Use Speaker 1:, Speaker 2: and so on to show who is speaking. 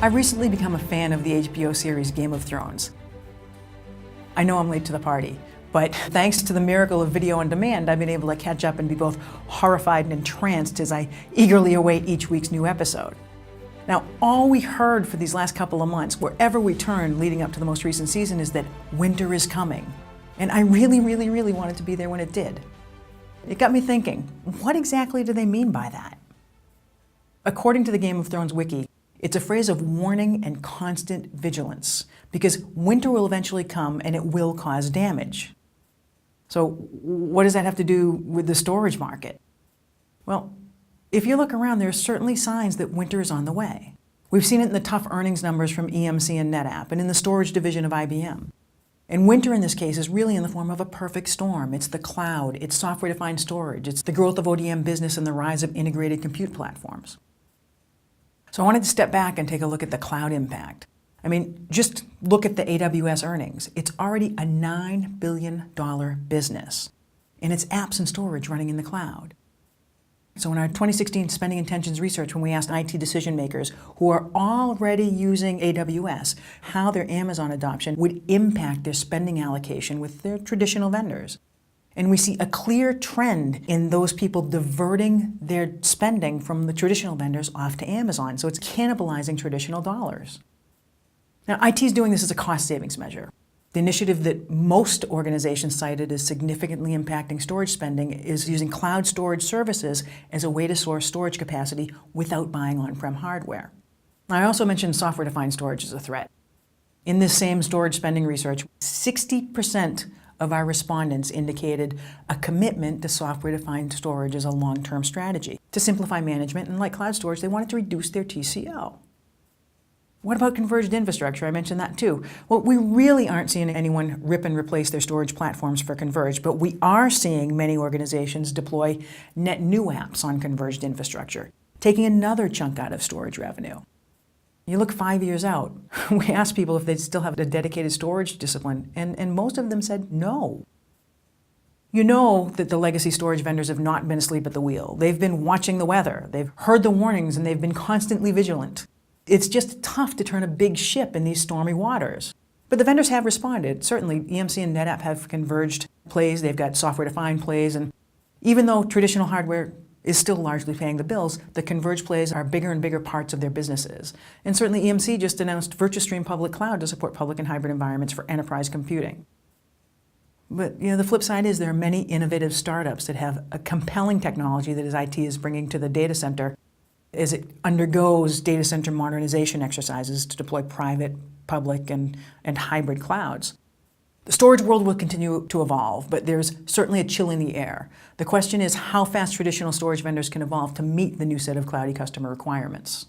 Speaker 1: I've recently become a fan of the HBO series Game of Thrones. I know I'm late to the party, but thanks to the miracle of video on demand, I've been able to catch up and be both horrified and entranced as I eagerly await each week's new episode. Now, all we heard for these last couple of months, wherever we turned leading up to the most recent season, is that winter is coming. And I really wanted to be there when it did. It got me thinking, what exactly do they mean by that? According to the Game of Thrones wiki, it's a phrase of warning and constant vigilance, because winter will eventually come and it will cause damage. So what does that have to do with the storage market? Well, if you look around, there are certainly signs that winter is on the way. We've seen it in the tough earnings numbers from EMC and NetApp and in the storage division of IBM. And winter in this case is really in the form of a perfect storm. It's the cloud, it's software-defined storage, it's the growth of ODM business and the rise of integrated compute platforms. So I wanted to step back and take a look at the cloud impact. I mean, just look at the AWS earnings. It's already a $9 billion business, and it's apps and storage running in the cloud. So in our 2016 Spending Intentions research, when we asked IT decision makers who are already using AWS how their Amazon adoption would impact their spending allocation with their traditional vendors. And we see a clear trend in those people diverting their spending from the traditional vendors off to Amazon. So it's cannibalizing traditional dollars. Now, IT is doing this as a cost savings measure. The initiative that most organizations cited as significantly impacting storage spending is using cloud storage services as a way to source storage capacity without buying on-prem hardware. I also mentioned software-defined storage as a threat. In this same storage spending research, 60% of our respondents indicated a commitment to software-defined storage as a long-term strategy. To simplify management, and like cloud storage, they wanted to reduce their TCO. What about converged infrastructure? I mentioned that too. Well, we really aren't seeing anyone rip and replace their storage platforms for converged, but we are seeing many organizations deploy net new apps on converged infrastructure, taking another chunk out of storage revenue. You look 5 years out, we asked people if they still have a dedicated storage discipline, and most of them said no. You know that the legacy storage vendors have not been asleep at the wheel. They've been watching the weather, they've heard the warnings, and they've been constantly vigilant. It's just tough to turn a big ship in these stormy waters. But the vendors have responded. Certainly, EMC and NetApp have converged plays, they've got software-defined plays, and even though traditional hardware is still largely paying the bills, the converged plays are bigger and bigger parts of their businesses. And certainly EMC just announced VirtuStream Public Cloud to support public and hybrid environments for enterprise computing. But the flip side is there are many innovative startups that have a compelling technology that IT is bringing to the data center as it undergoes data center modernization exercises to deploy private, public, and hybrid clouds. The storage world will continue to evolve, but there's certainly a chill in the air. The question is how fast traditional storage vendors can evolve to meet the new set of cloudy customer requirements.